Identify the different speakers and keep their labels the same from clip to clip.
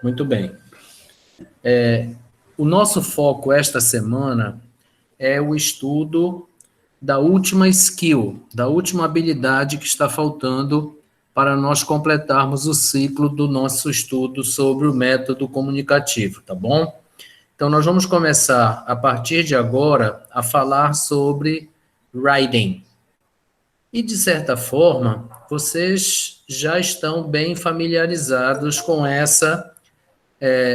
Speaker 1: Muito bem. O nosso foco esta semana é o estudo da última skill, da última habilidade que está faltando para nós completarmos o ciclo do nosso estudo sobre o método comunicativo, tá bom? Então, nós vamos começar, a partir de agora, a falar sobre writing. E, de certa forma, vocês já estão bem familiarizados com essa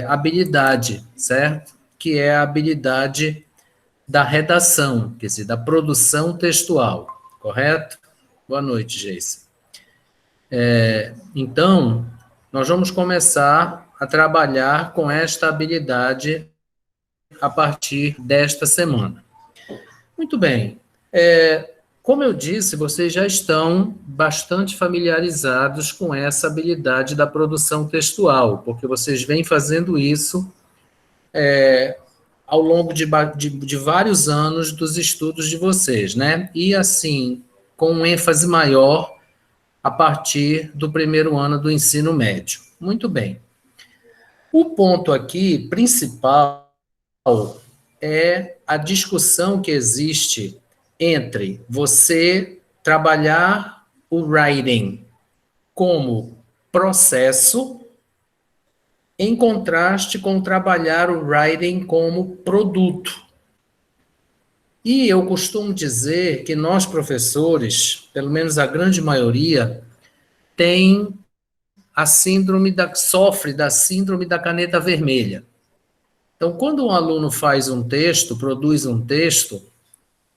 Speaker 1: habilidade, certo? Que é a habilidade da redação, quer dizer, da produção textual, correto? Boa noite, Geice. Então, nós vamos começar a trabalhar com esta habilidade a partir desta semana. Muito bem. Como eu disse, vocês já estão bastante familiarizados com essa habilidade da produção textual, porque vocês vêm fazendo isso ao longo de vários anos dos estudos de vocês, né? E, assim, com um ênfase maior a partir do primeiro ano do ensino médio. Muito bem. O ponto aqui principal é a discussão que existe entre você trabalhar o writing como processo em contraste com trabalhar o writing como produto. E eu costumo dizer que nós, professores, pelo menos a grande maioria, sofre da síndrome da caneta vermelha. Então, quando um aluno faz um texto, produz um texto,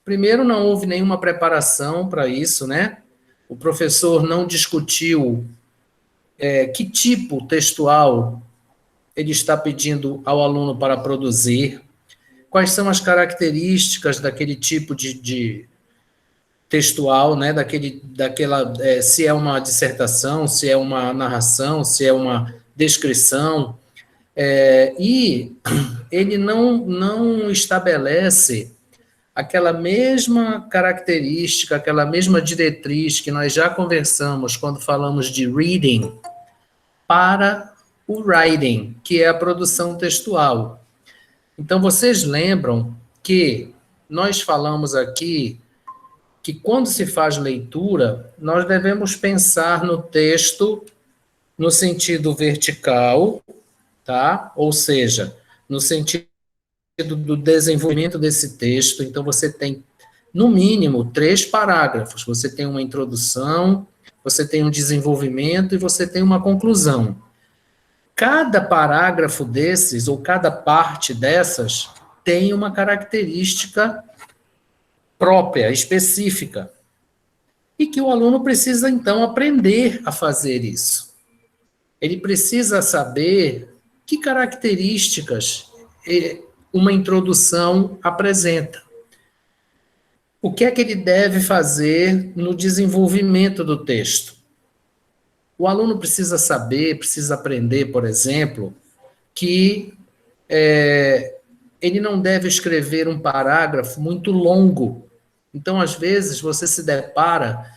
Speaker 1: primeiro não houve nenhuma preparação para isso, né? O professor não discutiu que tipo textual ele está pedindo ao aluno para produzir, quais são as características daquele tipo de textual, né? Se é uma dissertação, se é uma narração, se é uma descrição, e ele não estabelece aquela mesma característica, aquela mesma diretriz que nós já conversamos quando falamos de reading para o writing, que é a produção textual. Então, vocês lembram que nós falamos aqui que quando se faz leitura, nós devemos pensar no texto no sentido vertical, tá? Ou seja, no sentido do desenvolvimento desse texto. Então, você tem, no mínimo, 3 parágrafos. Você tem uma introdução, você tem um desenvolvimento e você tem uma conclusão. Cada parágrafo desses, ou cada parte dessas, tem uma característica própria, específica, e que o aluno precisa, então, aprender a fazer isso. Ele precisa saber que características uma introdução apresenta. O que é que ele deve fazer no desenvolvimento do texto? O aluno precisa saber, precisa aprender, por exemplo, que ele não deve escrever um parágrafo muito longo. Então, às vezes, você se depara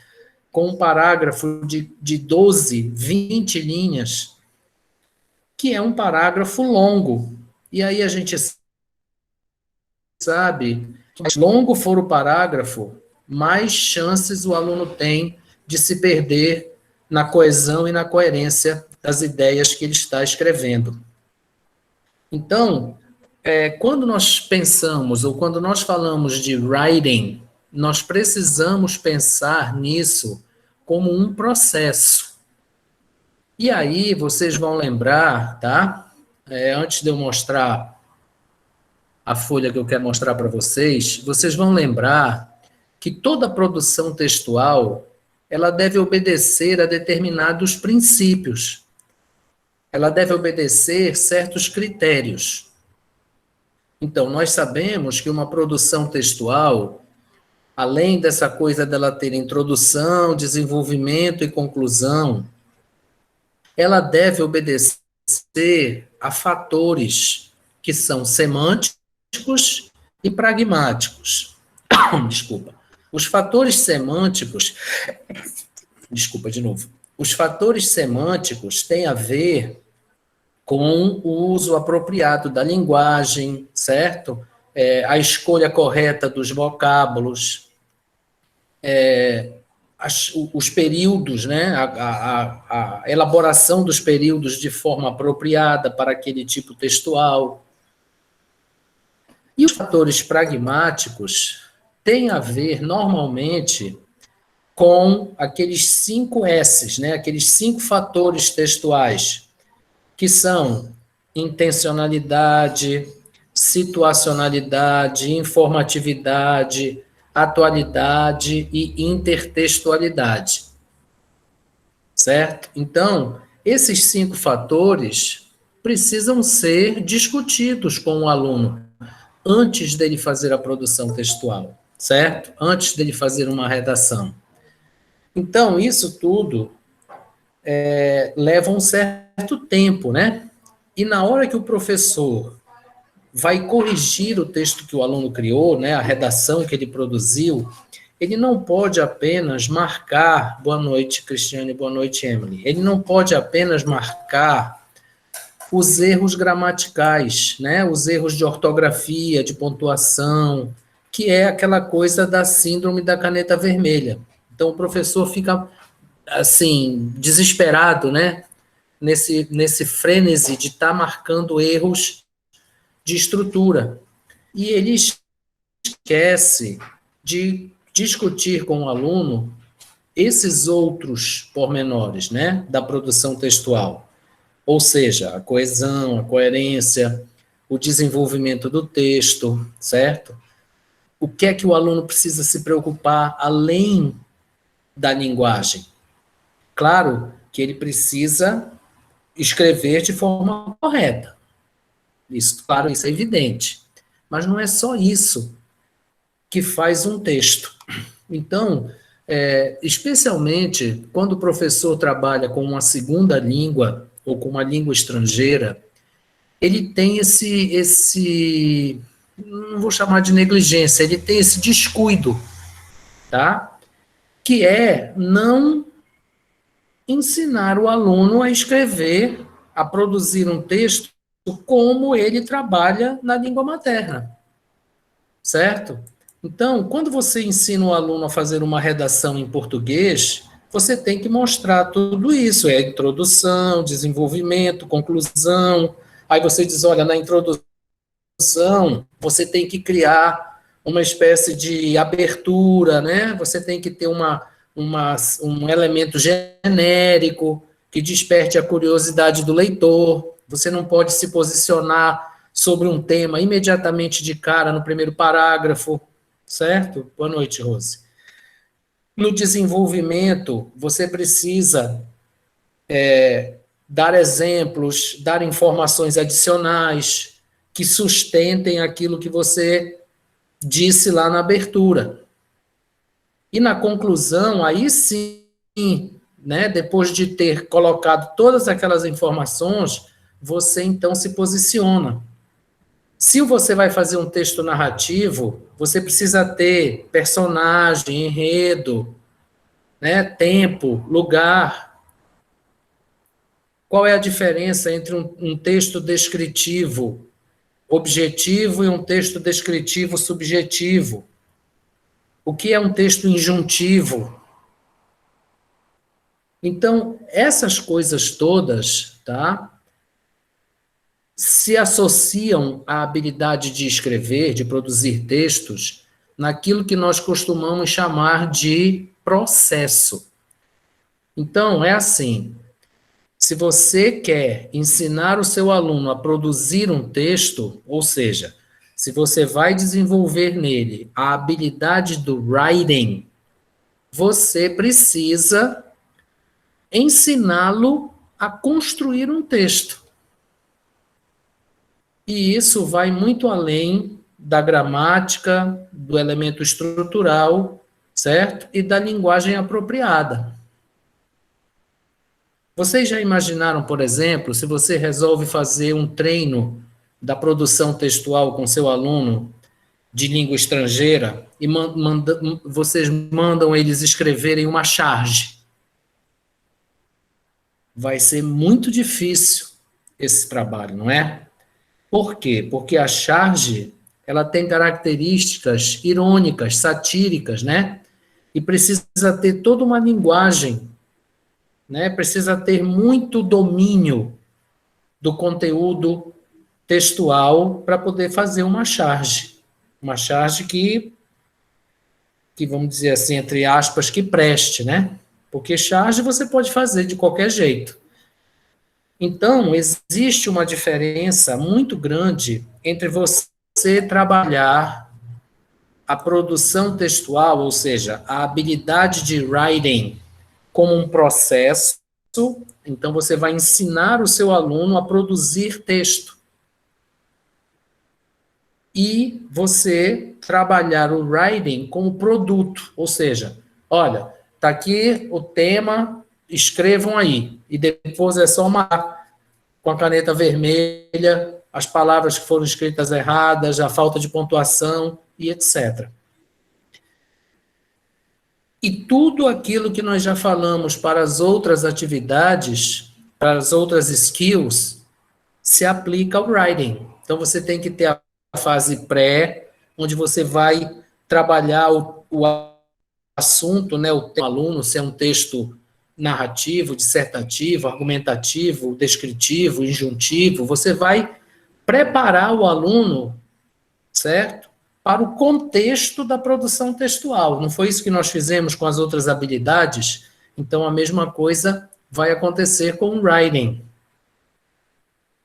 Speaker 1: com um parágrafo de 12, 20 linhas, que é um parágrafo longo. E aí a gente sabe que mais longo for o parágrafo, mais chances o aluno tem de se perder na coesão e na coerência das ideias que ele está escrevendo. Então, quando nós pensamos, ou quando nós falamos de writing, nós precisamos pensar nisso como um processo. E aí, vocês vão lembrar, tá? Antes de eu mostrar a folha que eu quero mostrar para vocês, vocês vão lembrar que toda produção textual, ela deve obedecer a determinados princípios. Ela deve obedecer certos critérios. Então, nós sabemos que uma produção textual, além dessa coisa dela ter introdução, desenvolvimento e conclusão, ela deve obedecer a fatores que são semânticos e pragmáticos. Desculpa. Os fatores semânticos... Desculpa de novo. Os fatores semânticos têm a ver com o uso apropriado da linguagem, certo? A escolha correta dos vocábulos, os períodos, né? A elaboração dos períodos de forma apropriada para aquele tipo textual. E os fatores pragmáticos têm a ver, normalmente, com aqueles 5 S's, né? Aqueles 5 fatores textuais, que são intencionalidade, situacionalidade, informatividade, atualidade e intertextualidade. Certo? Então, esses 5 fatores precisam ser discutidos com o aluno antes dele fazer a produção textual, certo? Antes dele fazer uma redação. Então, isso tudo leva um certo tempo, né? E na hora que o professor vai corrigir o texto que o aluno criou, né, a redação que ele produziu, ele não pode apenas marcar, boa noite, Cristiane, boa noite, Emily, ele não pode apenas marcar os erros gramaticais, né, os erros de ortografia, de pontuação, que é aquela coisa da síndrome da caneta vermelha. Então, o professor fica, assim, desesperado, né, nesse frenesi de estar marcando erros de estrutura. E ele esquece de discutir com o aluno esses outros pormenores, né, da produção textual. Ou seja, a coesão, a coerência, o desenvolvimento do texto, certo? O que é que o aluno precisa se preocupar além da linguagem? Claro que ele precisa escrever de forma correta. Isso, claro, isso é evidente. Mas não é só isso que faz um texto. Então, especialmente quando o professor trabalha com uma segunda língua ou com uma língua estrangeira, ele tem não vou chamar de negligência, ele tem esse descuido, tá? Que é não ensinar o aluno a escrever, a produzir um texto como ele trabalha na língua materna, certo? Então, quando você ensina o aluno a fazer uma redação em português, você tem que mostrar tudo isso, introdução, desenvolvimento, conclusão. Aí você diz, olha, na introdução você tem que criar uma espécie de abertura, né? Você tem que ter um elemento genérico que desperte a curiosidade do leitor. Você não pode se posicionar sobre um tema imediatamente de cara no primeiro parágrafo, certo? Boa noite, Rose. No desenvolvimento, você precisa dar exemplos, dar informações adicionais que sustentem aquilo que você disse lá na abertura. E na conclusão, aí sim, né, depois de ter colocado todas aquelas informações, você então se posiciona. Se você vai fazer um texto narrativo, você precisa ter personagem, enredo, né, tempo, lugar. Qual é a diferença entre um texto descritivo objetivo e um texto descritivo subjetivo? O que é um texto injuntivo? Então, essas coisas todas, tá, se associam à habilidade de escrever, de produzir textos, naquilo que nós costumamos chamar de processo. Então, é assim, se você quer ensinar o seu aluno a produzir um texto, ou seja, se você vai desenvolver nele a habilidade do writing, você precisa ensiná-lo a construir um texto. E isso vai muito além da gramática, do elemento estrutural, certo? E da linguagem apropriada. Vocês já imaginaram, por exemplo, se você resolve fazer um treino da produção textual com seu aluno de língua estrangeira e vocês mandam eles escreverem uma charge? Vai ser muito difícil esse trabalho, não é? Por quê? Porque a charge, ela tem características irônicas, satíricas, né? E precisa ter toda uma linguagem, né? Precisa ter muito domínio do conteúdo textual para poder fazer uma charge. Uma charge que, vamos dizer assim, entre aspas, que preste, né? Porque charge você pode fazer de qualquer jeito. Então, existe uma diferença muito grande entre você trabalhar a produção textual, ou seja, a habilidade de writing como um processo. Então, você vai ensinar o seu aluno a produzir texto. E você trabalhar o writing como produto, ou seja, olha, está aqui o tema, escrevam aí. E depois é só marcar com a caneta vermelha as palavras que foram escritas erradas, a falta de pontuação e etc. E tudo aquilo que nós já falamos para as outras atividades, para as outras skills, se aplica ao writing. Então, você tem que ter a fase pré, onde você vai trabalhar o assunto, né, o aluno, se é um texto narrativo, dissertativo, argumentativo, descritivo, injuntivo, você vai preparar o aluno, certo? Para o contexto da produção textual. Não foi isso que nós fizemos com as outras habilidades? Então, a mesma coisa vai acontecer com o writing.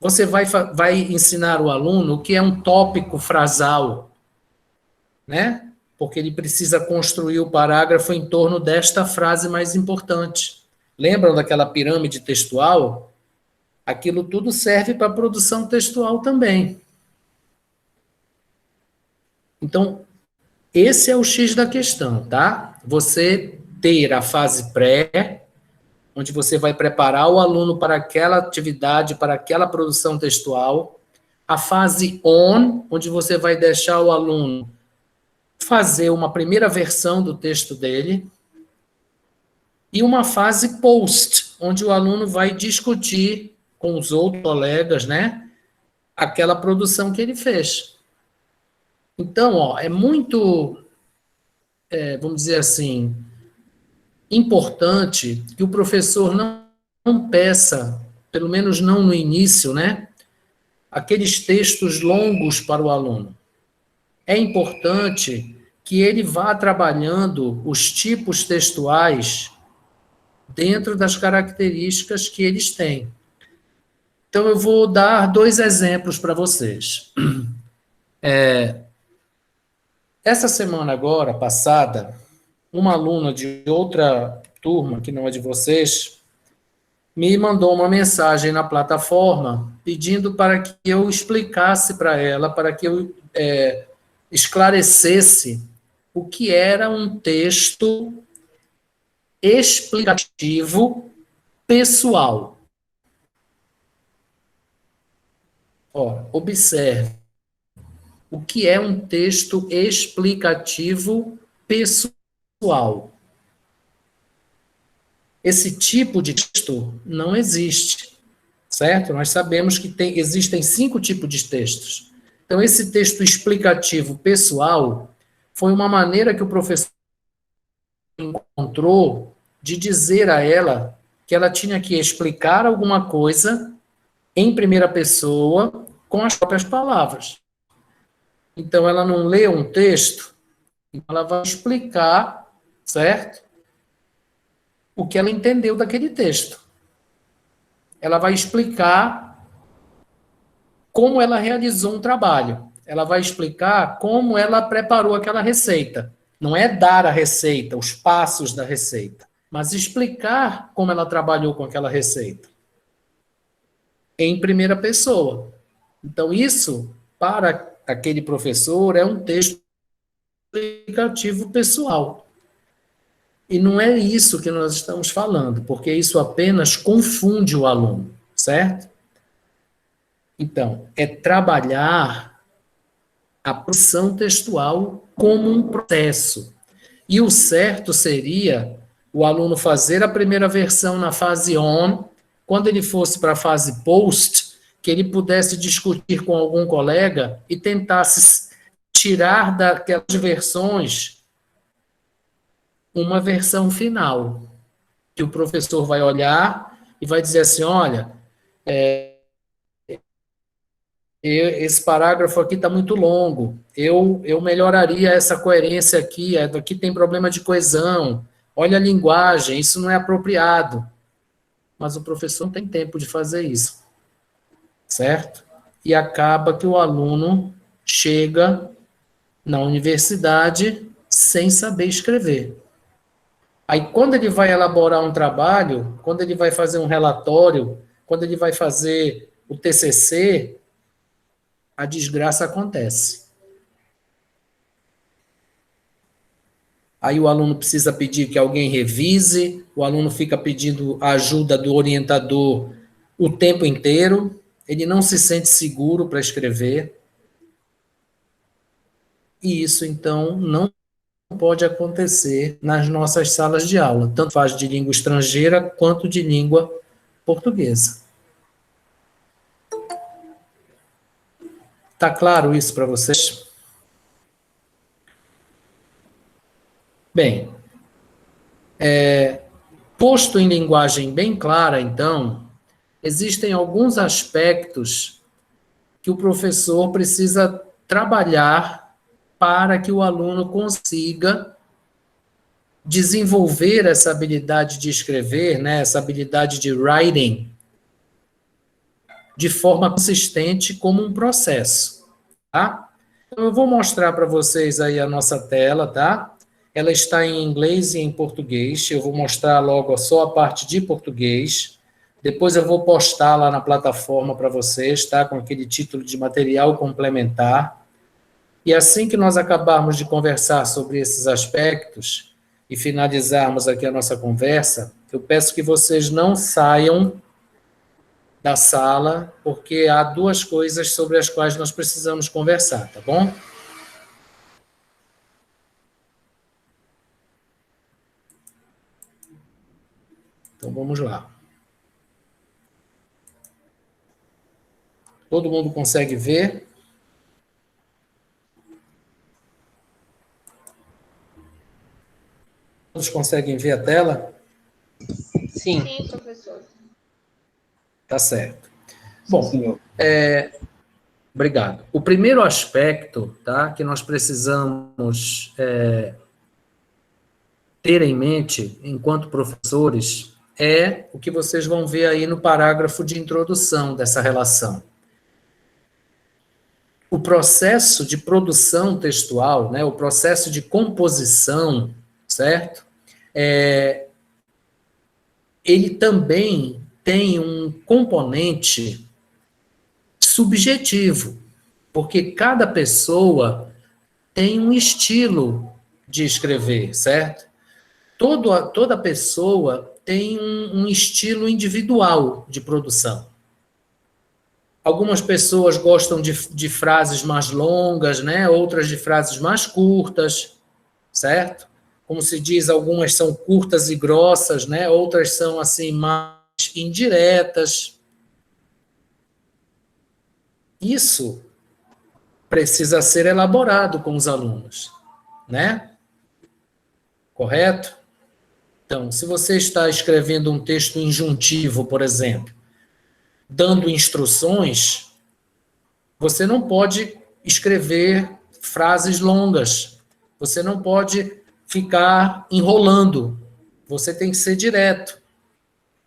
Speaker 1: Você vai ensinar o aluno o que é um tópico frasal, né? Porque ele precisa construir o parágrafo em torno desta frase mais importante. Lembram daquela pirâmide textual? Aquilo tudo serve para a produção textual também. Então, esse é o X da questão, tá? Você ter a fase pré, onde você vai preparar o aluno para aquela atividade, para aquela produção textual. A fase on, onde você vai deixar o aluno fazer uma primeira versão do texto dele. E uma fase post, onde o aluno vai discutir com os outros colegas, né, aquela produção que ele fez. Então, ó, é muito, vamos dizer assim, importante que o professor não peça, pelo menos não no início, né, aqueles textos longos para o aluno. É importante que ele vá trabalhando os tipos textuais dentro das características que eles têm. Então, eu vou dar 2 exemplos para vocês. Essa semana agora, passada, uma aluna de outra turma, que não é de vocês, me mandou uma mensagem na plataforma pedindo para que eu explicasse para ela, para que eu esclarecesse o que era um texto explicativo pessoal. Ó, observe. O que é um texto explicativo pessoal? Esse tipo de texto não existe, certo? Nós sabemos que existem 5 tipos de textos. Então, esse texto explicativo pessoal foi uma maneira que o professor encontrou de dizer a ela que ela tinha que explicar alguma coisa em primeira pessoa com as próprias palavras. Então, ela não lê um texto, ela vai explicar, certo? O que ela entendeu daquele texto. Ela vai explicar como ela realizou um trabalho. Ela vai explicar como ela preparou aquela receita. Não é dar a receita, os passos da receita, mas explicar como ela trabalhou com aquela receita. Em primeira pessoa. Então, isso, para aquele professor, é um texto explicativo pessoal. E não é isso que nós estamos falando, porque isso apenas confunde o aluno, certo? Então, é trabalhar a produção textual como um processo. E o certo seria o aluno fazer a primeira versão na fase on, quando ele fosse para a fase post, que ele pudesse discutir com algum colega e tentasse tirar daquelas versões uma versão final, que o professor vai olhar e vai dizer assim, olha, esse parágrafo aqui está muito longo, eu melhoraria essa coerência aqui, aqui tem problema de coesão, olha a linguagem, isso não é apropriado. Mas o professor não tem tempo de fazer isso, certo? E acaba que o aluno chega na universidade sem saber escrever. Aí, quando ele vai elaborar um trabalho, quando ele vai fazer um relatório, quando ele vai fazer o TCC, a desgraça acontece. Aí o aluno precisa pedir que alguém revise, o aluno fica pedindo a ajuda do orientador o tempo inteiro, ele não se sente seguro para escrever. E isso, então, não pode acontecer nas nossas salas de aula, tanto faz de língua estrangeira quanto de língua portuguesa. Está claro isso para vocês? Bem, posto em linguagem bem clara, então, existem alguns aspectos que o professor precisa trabalhar para que o aluno consiga desenvolver essa habilidade de escrever, né, essa habilidade de writing, de forma consistente como um processo, tá? Então, eu vou mostrar para vocês aí a nossa tela, tá? Ela está em inglês e em português, eu vou mostrar logo só a parte de português, depois eu vou postar lá na plataforma para vocês, tá? Com aquele título de material complementar. E assim que nós acabarmos de conversar sobre esses aspectos e finalizarmos aqui a nossa conversa, eu peço que vocês não saiam da sala, porque há duas coisas sobre as quais nós precisamos conversar, tá bom? Então, vamos lá. Todo mundo consegue ver? Todos conseguem ver a tela?
Speaker 2: Sim.
Speaker 3: Sim, professor.
Speaker 1: Tá certo. Bom,
Speaker 2: Sim,
Speaker 1: obrigado. O primeiro aspecto, tá, que nós precisamos ter em mente, enquanto professores, é o que vocês vão ver aí no parágrafo de introdução dessa relação. O processo de produção textual, né, o processo de composição, certo? Ele também tem um componente subjetivo, porque cada pessoa tem um estilo de escrever, certo? Toda pessoa tem um estilo individual de produção. Algumas pessoas gostam de frases mais longas, né? Outras de frases mais curtas, certo? Como se diz, algumas são curtas e grossas, né? Outras são assim mais indiretas. Isso precisa ser elaborado com os alunos, né? Correto? Então, se você está escrevendo um texto injuntivo, por exemplo, dando instruções, você não pode escrever frases longas, você não pode ficar enrolando, você tem que ser direto.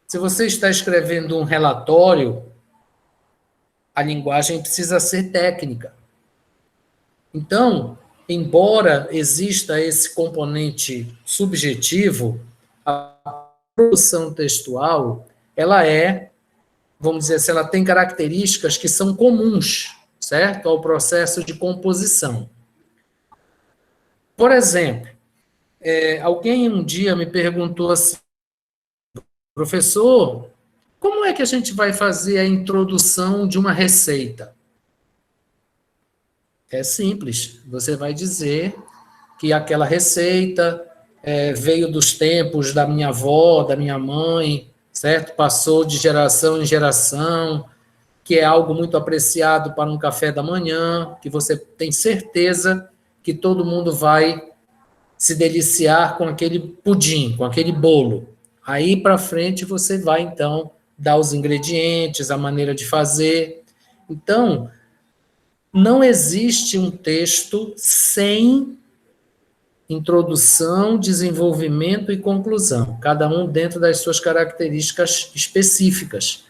Speaker 1: Se você está escrevendo um relatório, a linguagem precisa ser técnica. Então, embora exista esse componente subjetivo, a produção textual, ela vamos dizer assim, ela tem características que são comuns, certo? Ao processo de composição. Por exemplo, alguém um dia me perguntou assim, professor, como é que a gente vai fazer a introdução de uma receita? É simples, você vai dizer que aquela receita veio dos tempos da minha avó, da minha mãe, certo? Passou de geração em geração, que é algo muito apreciado para um café da manhã, que você tem certeza que todo mundo vai se deliciar com aquele pudim, com aquele bolo. Aí para frente você vai, então, dar os ingredientes, a maneira de fazer. Então, não existe um texto sem introdução, desenvolvimento e conclusão, cada um dentro das suas características específicas.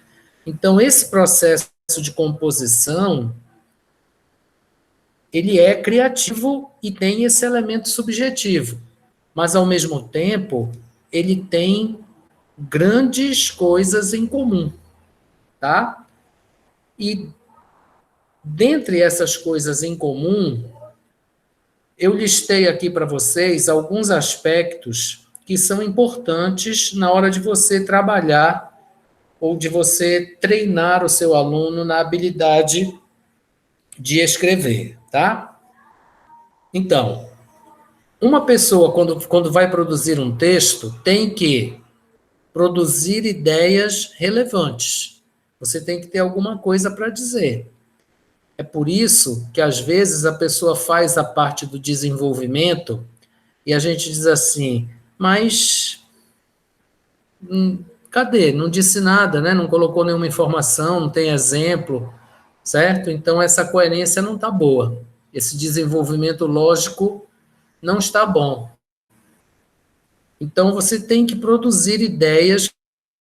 Speaker 1: Então, esse processo de composição, ele é criativo e tem esse elemento subjetivo, mas, ao mesmo tempo, ele tem grandes coisas em comum, tá? E, dentre essas coisas em comum, eu listei aqui para vocês alguns aspectos que são importantes na hora de você trabalhar ou de você treinar o seu aluno na habilidade de escrever, tá? Então, uma pessoa, quando vai produzir um texto, tem que produzir ideias relevantes. Você tem que ter alguma coisa para dizer. É por isso que, às vezes, a pessoa faz a parte do desenvolvimento e a gente diz assim, mas cadê? Não disse nada, né? Não colocou nenhuma informação, não tem exemplo, certo? Então, essa coerência não está boa. Esse desenvolvimento lógico não está bom. Então, você tem que produzir ideias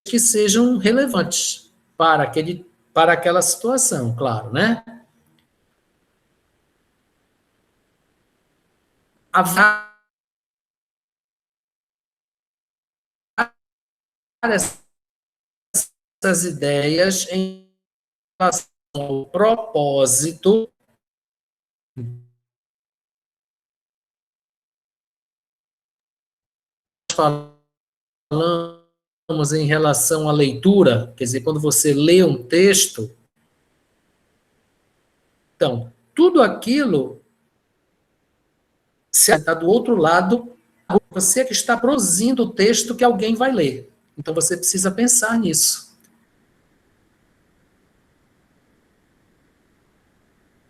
Speaker 1: que sejam relevantes para aquela situação, claro, né? Essas ideias em relação ao propósito falamos em relação à leitura, quer dizer, quando você lê um texto, então, tudo aquilo se está do outro lado, você que está produzindo o texto que alguém vai ler. Então, você precisa pensar nisso.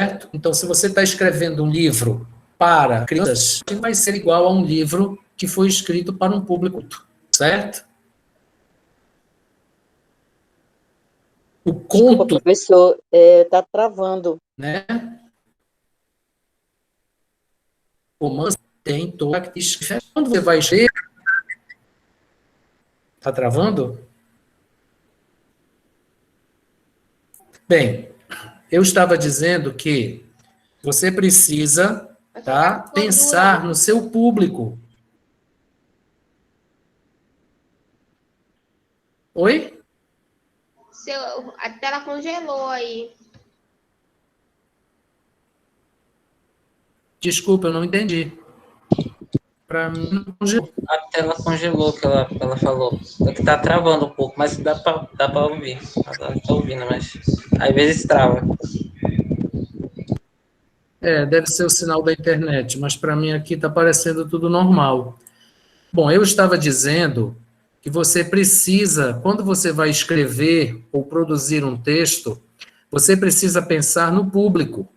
Speaker 1: Certo? Então, se você está escrevendo um livro para crianças, vai ser igual a um livro que foi escrito para um público, certo? O conto...
Speaker 2: Desculpa, professor, está travando.
Speaker 1: Né? O romance tem toda a característica. Quando você vai escrever... Está travando? Bem, eu estava dizendo que você precisa, tá, pensar no seu público. Oi?
Speaker 3: A tela congelou aí.
Speaker 1: Desculpa, eu não entendi. Para mim, não congelou.
Speaker 4: A tela congelou, que ela falou. É que tá travando um pouco, mas dá pra ouvir. Ela tá ouvindo, mas às vezes trava.
Speaker 1: Deve ser o sinal da internet, mas para mim aqui está parecendo tudo normal. Bom, eu estava dizendo que você precisa, quando você vai escrever ou produzir um texto, você precisa pensar no público.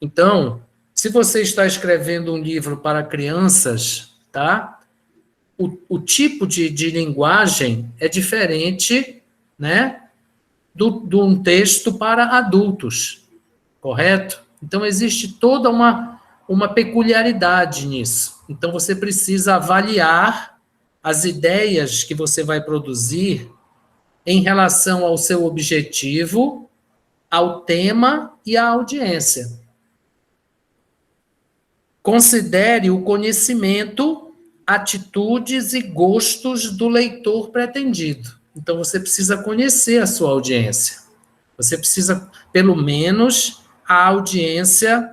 Speaker 1: Então, se você está escrevendo um livro para crianças, tá? O tipo de linguagem é diferente, né, de um texto para adultos, correto? Então, existe toda uma peculiaridade nisso. Então, você precisa avaliar as ideias que você vai produzir em relação ao seu objetivo, ao tema e à audiência. Considere o conhecimento, atitudes e gostos do leitor pretendido. Então, você precisa conhecer a sua audiência. Você precisa, pelo menos, a audiência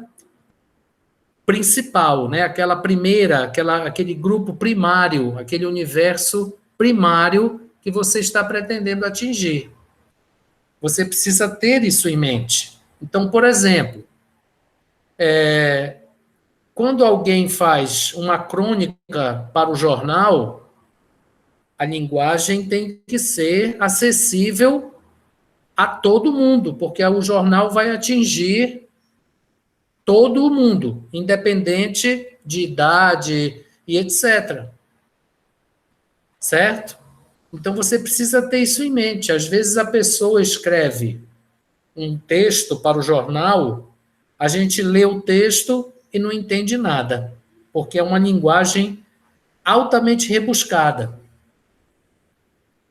Speaker 1: principal, né? Aquela primeira, aquele grupo primário, aquele universo primário que você está pretendendo atingir. Você precisa ter isso em mente. Então, por exemplo, quando alguém faz uma crônica para o jornal, a linguagem tem que ser acessível a todo mundo, porque o jornal vai atingir todo mundo, independente de idade e etc. Certo? Então, você precisa ter isso em mente. Às vezes, a pessoa escreve um texto para o jornal, a gente lê o texto e não entende nada, porque é uma linguagem altamente rebuscada.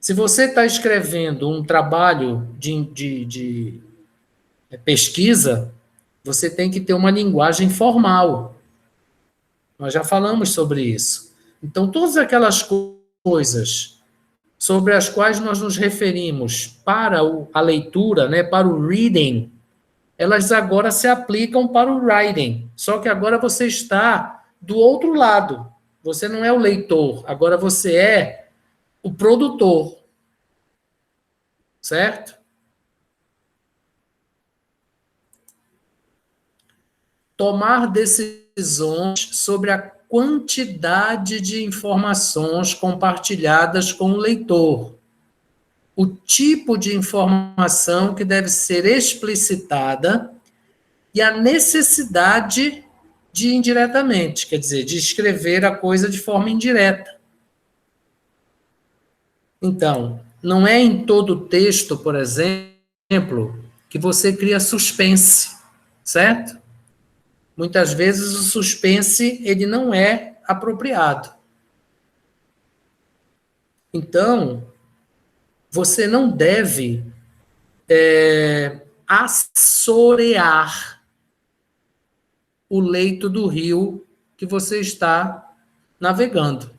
Speaker 1: Se você está escrevendo um trabalho de pesquisa, você tem que ter uma linguagem formal. Nós já falamos sobre isso. Então, todas aquelas coisas sobre as quais nós nos referimos para a leitura, né, para o reading, elas agora se aplicam para o writing. Só que agora você está do outro lado. Você não é o leitor, agora você é o produtor. Certo? Tomar decisões sobre a quantidade de informações compartilhadas com o leitor. O tipo de informação que deve ser explicitada e a necessidade de indiretamente, quer dizer, de escrever a coisa de forma indireta. Então, não é em todo texto, por exemplo, que você cria suspense, certo? Muitas vezes o suspense, ele não é apropriado. Então, você não deve assorear o leito do rio que você está navegando.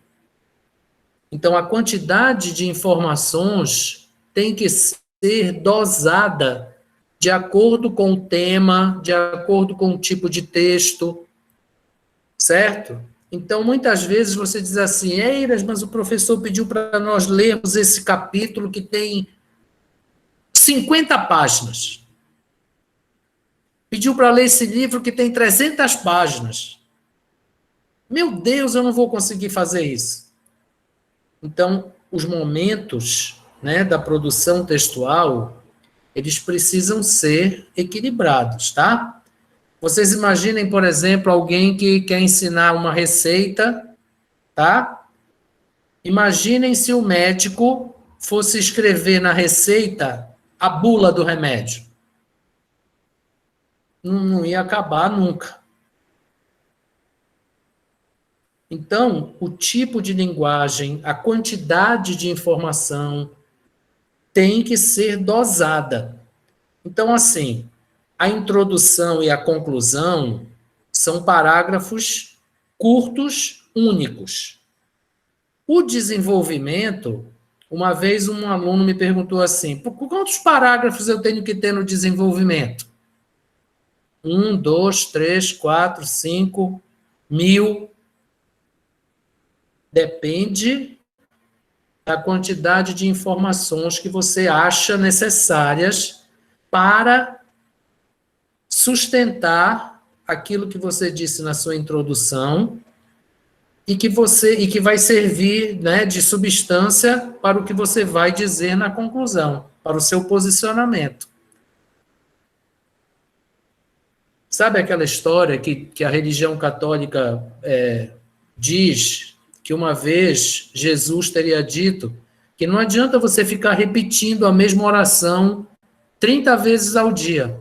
Speaker 1: Então, a quantidade de informações tem que ser dosada de acordo com o tema, de acordo com o tipo de texto, certo? Então, muitas vezes você diz assim, Eiras, mas o professor pediu para nós lermos esse capítulo que tem 50 páginas. Pediu para ler esse livro que tem 300 páginas. Meu Deus, eu não vou conseguir fazer isso. Então, os momentos, né, da produção textual, eles precisam ser equilibrados, tá? Vocês imaginem, por exemplo, alguém que quer ensinar uma receita, tá? Imaginem se o médico fosse escrever na receita a bula do remédio. Não ia acabar nunca. Então, o tipo de linguagem, a quantidade de informação tem que ser dosada. Então, assim, a introdução e a conclusão são parágrafos curtos, únicos. O desenvolvimento, uma vez um aluno me perguntou assim, quantos parágrafos eu tenho que ter no desenvolvimento? 1, 2, 3, 4, 5, 1000... Depende da quantidade de informações que você acha necessárias para sustentar aquilo que você disse na sua introdução e que vai servir, né, de substância para o que você vai dizer na conclusão, para o seu posicionamento. Sabe aquela história que a religião católica diz que uma vez Jesus teria dito que não adianta você ficar repetindo a mesma oração 30 vezes ao dia.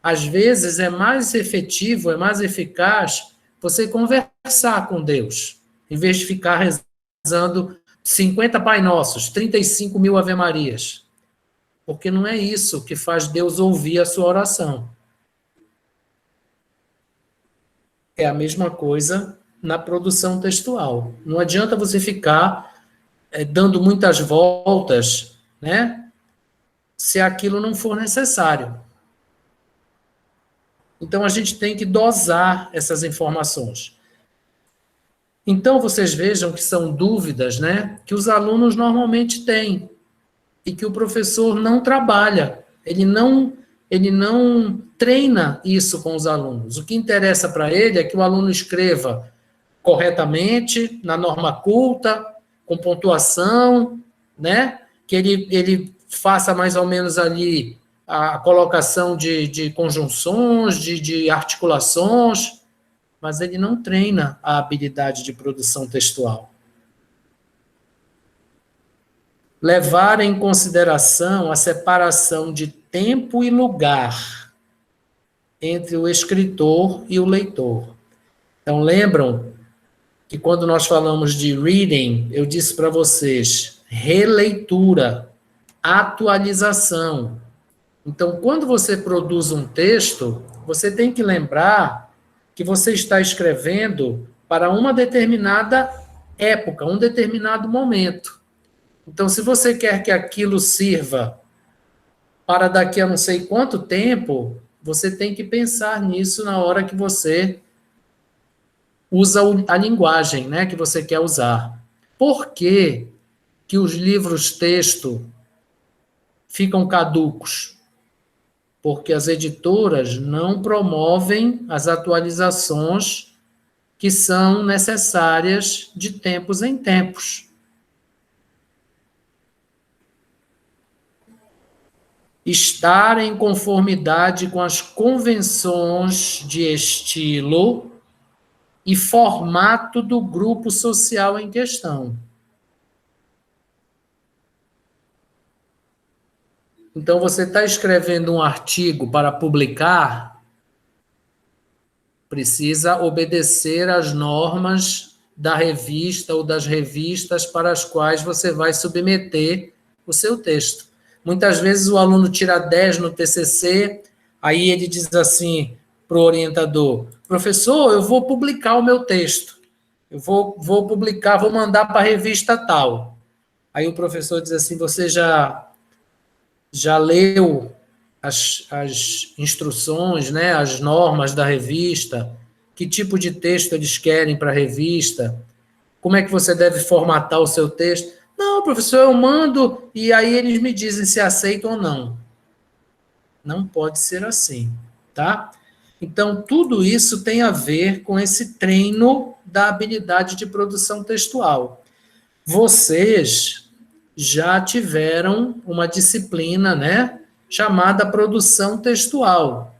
Speaker 1: Às vezes é mais efetivo, é mais eficaz você conversar com Deus, em vez de ficar rezando 50 Pai Nossos, 35 mil Ave Marias. Porque não é isso que faz Deus ouvir a sua oração. É a mesma coisa na produção textual. Não adianta você ficar dando muitas voltas, né, se aquilo não for necessário. Então, a gente tem que dosar essas informações. Então, vocês vejam que são dúvidas, né, que os alunos normalmente têm e que o professor não trabalha. Ele não treina isso com os alunos. O que interessa para ele é que o aluno escreva corretamente, na norma culta, com pontuação, né? Que ele faça mais ou menos ali a colocação de conjunções, de articulações, mas ele não treina a habilidade de produção textual. Levar em consideração a separação de tempo e lugar entre o escritor e o leitor. Então, lembram que quando nós falamos de reading, eu disse para vocês, releitura, atualização. Então, quando você produz um texto, você tem que lembrar que você está escrevendo para uma determinada época, um determinado momento. Então, se você quer que aquilo sirva para daqui a não sei quanto tempo, você tem que pensar nisso na hora que você usa a linguagem, né, que você quer usar. Por que que os livros-texto ficam caducos? Porque as editoras não promovem as atualizações que são necessárias de tempos em tempos. Estar em conformidade com as convenções de estilo e formato do grupo social em questão. Então, você está escrevendo um artigo para publicar, precisa obedecer às normas da revista ou das revistas para as quais você vai submeter o seu texto. Muitas vezes o aluno tira 10 no TCC, aí ele diz assim para o orientador, professor, eu vou publicar o meu texto, eu vou publicar, vou mandar para a revista tal. Aí o professor diz assim, você já leu as instruções, né, as normas da revista, que tipo de texto eles querem para a revista, como é que você deve formatar o seu texto? Não, professor, eu mando e aí eles me dizem se aceitam ou não. Não pode ser assim, tá? Então, tudo isso tem a ver com esse treino da habilidade de produção textual. Vocês já tiveram uma disciplina, né, chamada produção textual.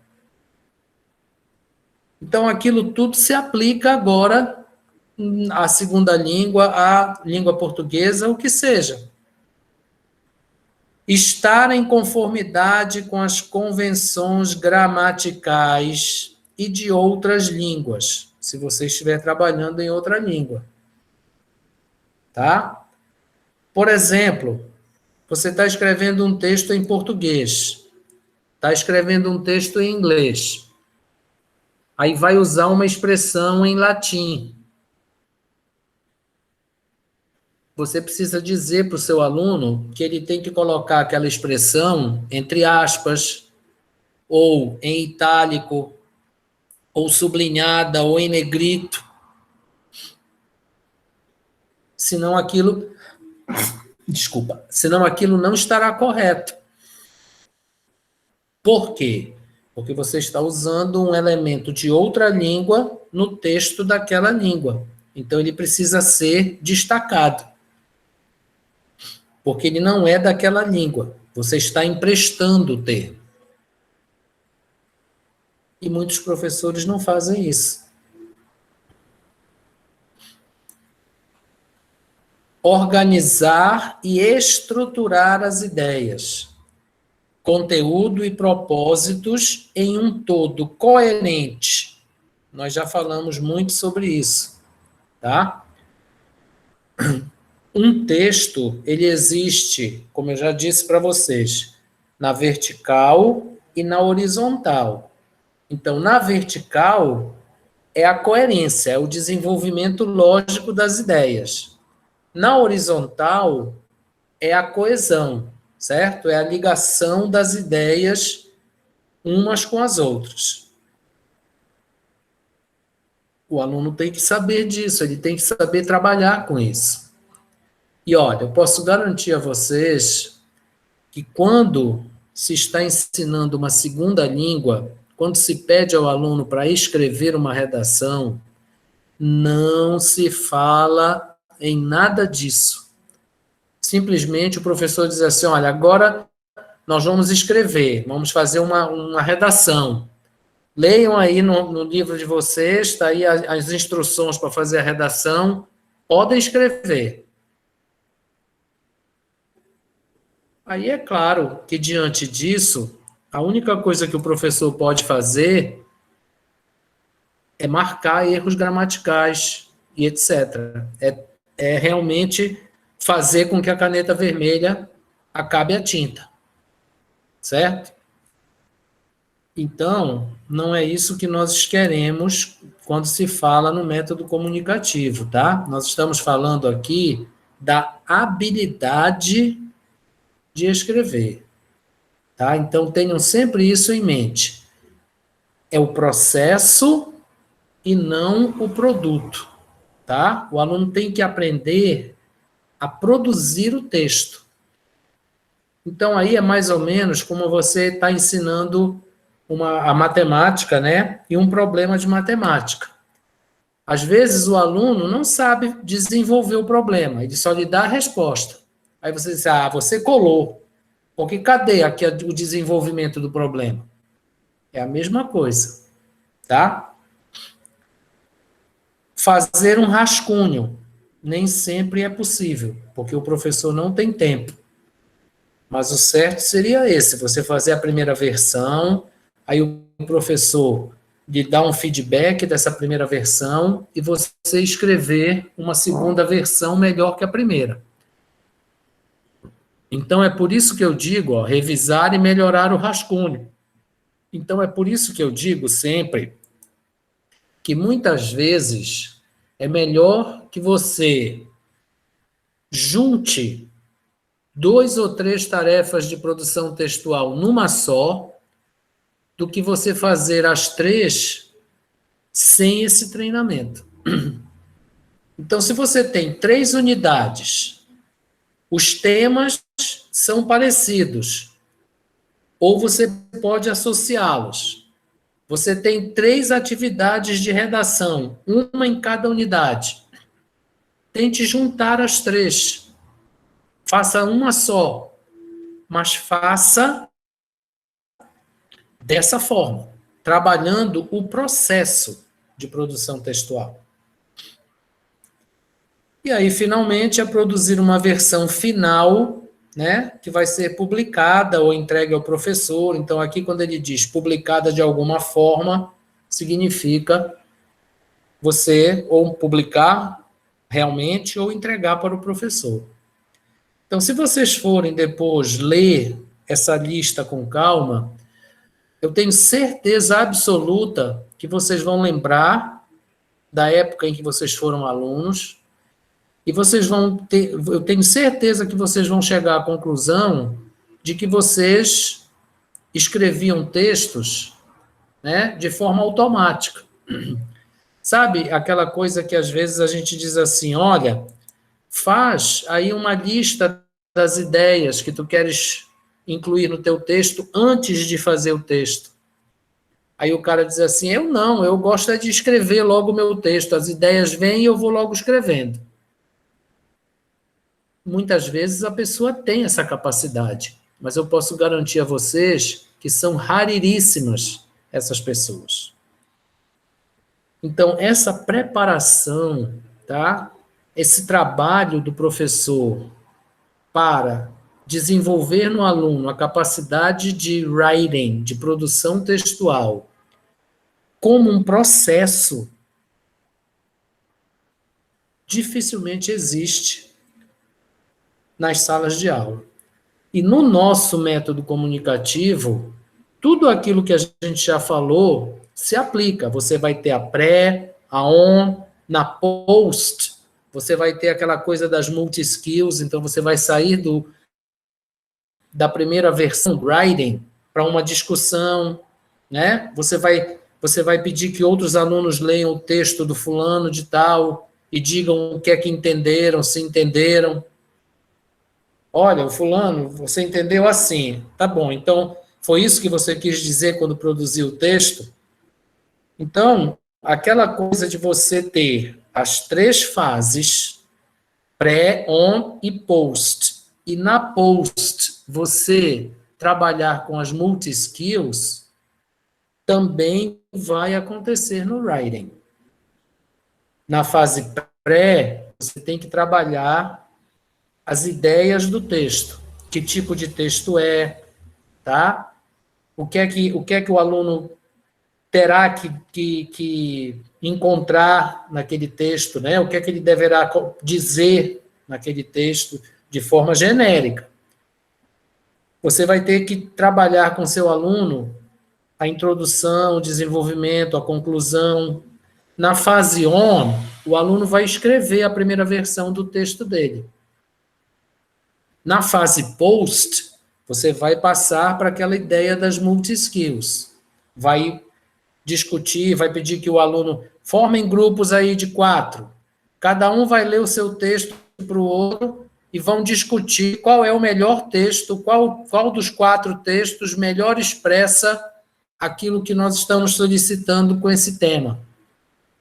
Speaker 1: Então, aquilo tudo se aplica agora à segunda língua, à língua portuguesa, o que seja. Estar em conformidade com as convenções gramaticais e de outras línguas, se você estiver trabalhando em outra língua. Tá? Por exemplo, você está escrevendo um texto em português, está escrevendo um texto em inglês, aí vai usar uma expressão em latim. Você precisa dizer para o seu aluno que ele tem que colocar aquela expressão entre aspas, ou em itálico, ou sublinhada, ou em negrito. Senão aquilo não estará correto. Por quê? Porque você está usando um elemento de outra língua no texto daquela língua. Então, ele precisa ser destacado. Porque ele não é daquela língua. Você está emprestando o termo. E muitos professores não fazem isso. Organizar e estruturar as ideias, conteúdo e propósitos em um todo coerente. Nós já falamos muito sobre isso, tá? Um texto, ele existe, como eu já disse para vocês, na vertical e na horizontal. Então, na vertical, é a coerência, é o desenvolvimento lógico das ideias. Na horizontal, é a coesão, certo? É a ligação das ideias umas com as outras. O aluno tem que saber disso, ele tem que saber trabalhar com isso. E olha, eu posso garantir a vocês que quando se está ensinando uma segunda língua, quando se pede ao aluno para escrever uma redação, não se fala em nada disso. Simplesmente o professor diz assim, olha, agora nós vamos escrever, vamos fazer uma redação. Leiam aí no livro de vocês, está aí as instruções para fazer a redação, podem escrever. Aí é claro que, diante disso, a única coisa que o professor pode fazer é marcar erros gramaticais e etc. É realmente fazer com que a caneta vermelha acabe a tinta. Certo? Então, não é isso que nós queremos quando se fala no método comunicativo, tá? Nós estamos falando aqui da habilidade de escrever, tá? Então, tenham sempre isso em mente. É o processo e não o produto, tá? O aluno tem que aprender a produzir o texto. Então, aí é mais ou menos como você está ensinando a matemática, né? E um problema de matemática. Às vezes, o aluno não sabe desenvolver o problema, ele só lhe dá a resposta. Aí você diz, você colou. Porque cadê aqui o desenvolvimento do problema? É a mesma coisa, tá? Fazer um rascunho nem sempre é possível, porque o professor não tem tempo. Mas o certo seria esse, você fazer a primeira versão, aí o professor lhe dá um feedback dessa primeira versão e você escrever uma segunda versão melhor que a primeira. Então, é por isso que eu digo, revisar e melhorar o rascunho. Então, é por isso que eu digo sempre que muitas vezes é melhor que você junte 2 ou 3 tarefas de produção textual numa só, do que você fazer as 3 sem esse treinamento. Então, se você tem 3 unidades, os temas são parecidos, ou você pode associá-los. Você tem 3 atividades de redação, uma em cada unidade. Tente juntar as 3. Faça uma só, mas faça dessa forma, trabalhando o processo de produção textual. E aí, finalmente, é produzir uma versão final, né, que vai ser publicada ou entregue ao professor. Então, aqui, quando ele diz publicada de alguma forma, significa você ou publicar realmente ou entregar para o professor. Então, se vocês forem depois ler essa lista com calma, eu tenho certeza absoluta que vocês vão lembrar da época em que vocês foram alunos, e vocês vão ter, eu tenho certeza que vocês vão chegar à conclusão de que vocês escreviam textos, né, de forma automática. Sabe aquela coisa que às vezes a gente diz assim, olha, faz aí uma lista das ideias que tu queres incluir no teu texto antes de fazer o texto. Aí o cara diz assim, eu gosto de escrever logo o meu texto, as ideias vêm e eu vou logo escrevendo. Muitas vezes a pessoa tem essa capacidade, mas eu posso garantir a vocês que são raríssimas essas pessoas. Então, essa preparação, tá? Esse trabalho do professor para desenvolver no aluno a capacidade de writing, de produção textual, como um processo, dificilmente existe nas salas de aula. E no nosso método comunicativo, tudo aquilo que a gente já falou se aplica. Você vai ter a pré, a on, na post, você vai ter aquela coisa das multi-skills, então você vai sair da primeira versão do writing para uma discussão, né? Você vai pedir que outros alunos leiam o texto do fulano de tal e digam o que é que entenderam, se entenderam. Olha, o fulano, você entendeu assim. Tá bom, então foi isso que você quis dizer quando produziu o texto? Então, aquela coisa de você ter as 3 fases, pré, on e post. E na post, você trabalhar com as multi-skills também vai acontecer no writing. Na fase pré, você tem que trabalhar as ideias do texto. Que tipo de texto é, tá? O que é que o aluno terá que encontrar naquele texto, né? O que é que ele deverá dizer naquele texto de forma genérica. Você vai ter que trabalhar com seu aluno a introdução, o desenvolvimento, a conclusão. Na fase on, o aluno vai escrever a primeira versão do texto dele. Na fase post, você vai passar para aquela ideia das multi-skills. Vai discutir, vai pedir que o aluno formem grupos aí de 4. Cada um vai ler o seu texto para o outro e vão discutir qual é o melhor texto, qual dos 4 textos melhor expressa aquilo que nós estamos solicitando com esse tema.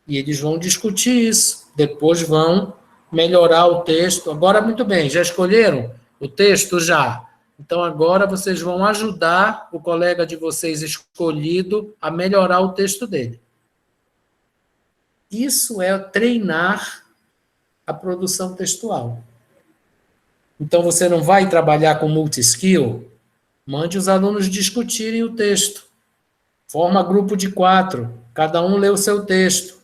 Speaker 1: E eles vão discutir isso, depois vão melhorar o texto. Agora, muito bem, já escolheram o texto? Já. Então, agora vocês vão ajudar o colega de vocês escolhido a melhorar o texto dele. Isso é treinar a produção textual. Então, você não vai trabalhar com multi-skill? Mande os alunos discutirem o texto. Forma grupo de 4, cada um lê o seu texto.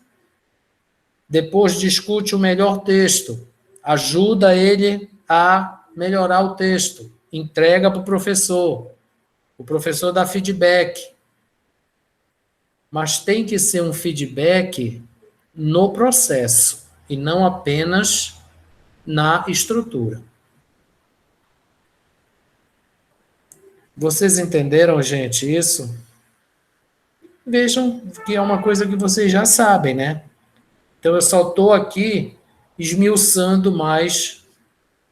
Speaker 1: Depois discute o melhor texto. Ajuda ele a melhorar o texto. Entrega para o professor dá feedback. Mas tem que ser um feedback no processo, e não apenas na estrutura. Vocês entenderam, gente, isso? Vejam que é uma coisa que vocês já sabem, né? Então, eu só estou aqui esmiuçando mais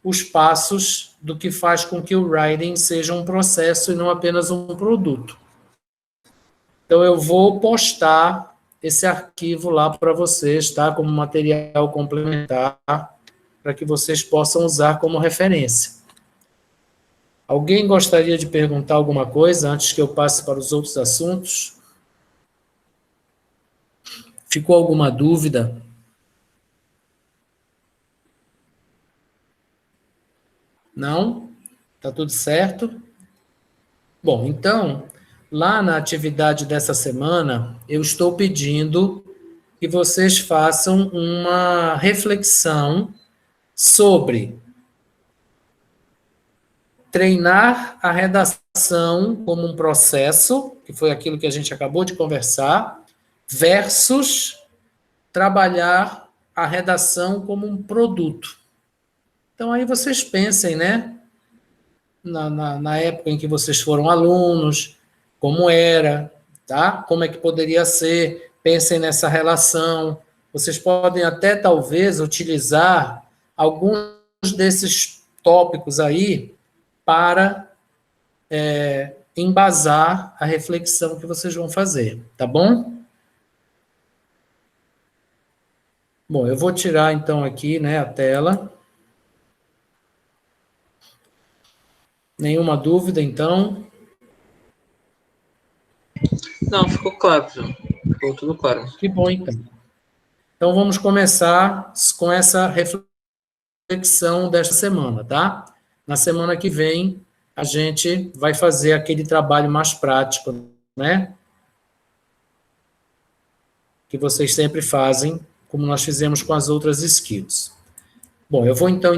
Speaker 1: os passos do que faz com que o writing seja um processo e não apenas um produto. Então, eu vou postar esse arquivo lá para vocês, tá? Como material complementar, para que vocês possam usar como referência. Alguém gostaria de perguntar alguma coisa antes que eu passe para os outros assuntos? Ficou alguma dúvida? Não? Tá tudo certo? Bom, então, lá na atividade dessa semana, eu estou pedindo que vocês façam uma reflexão sobre treinar a redação como um processo, que foi aquilo que a gente acabou de conversar, versus trabalhar a redação como um produto. Então, aí vocês pensem, né? Na época em que vocês foram alunos, como era, tá? Como é que poderia ser, pensem nessa relação. Vocês podem até, talvez, utilizar alguns desses tópicos aí para embasar a reflexão que vocês vão fazer, tá bom? Bom, eu vou tirar, então, aqui, né, a tela. Nenhuma dúvida, então?
Speaker 4: Não, ficou claro, João. Ficou tudo claro.
Speaker 1: Que bom, então. Então, vamos começar com essa reflexão desta semana, tá? Na semana que vem, a gente vai fazer aquele trabalho mais prático, né? Que vocês sempre fazem, como nós fizemos com as outras skills. Bom, eu vou, então,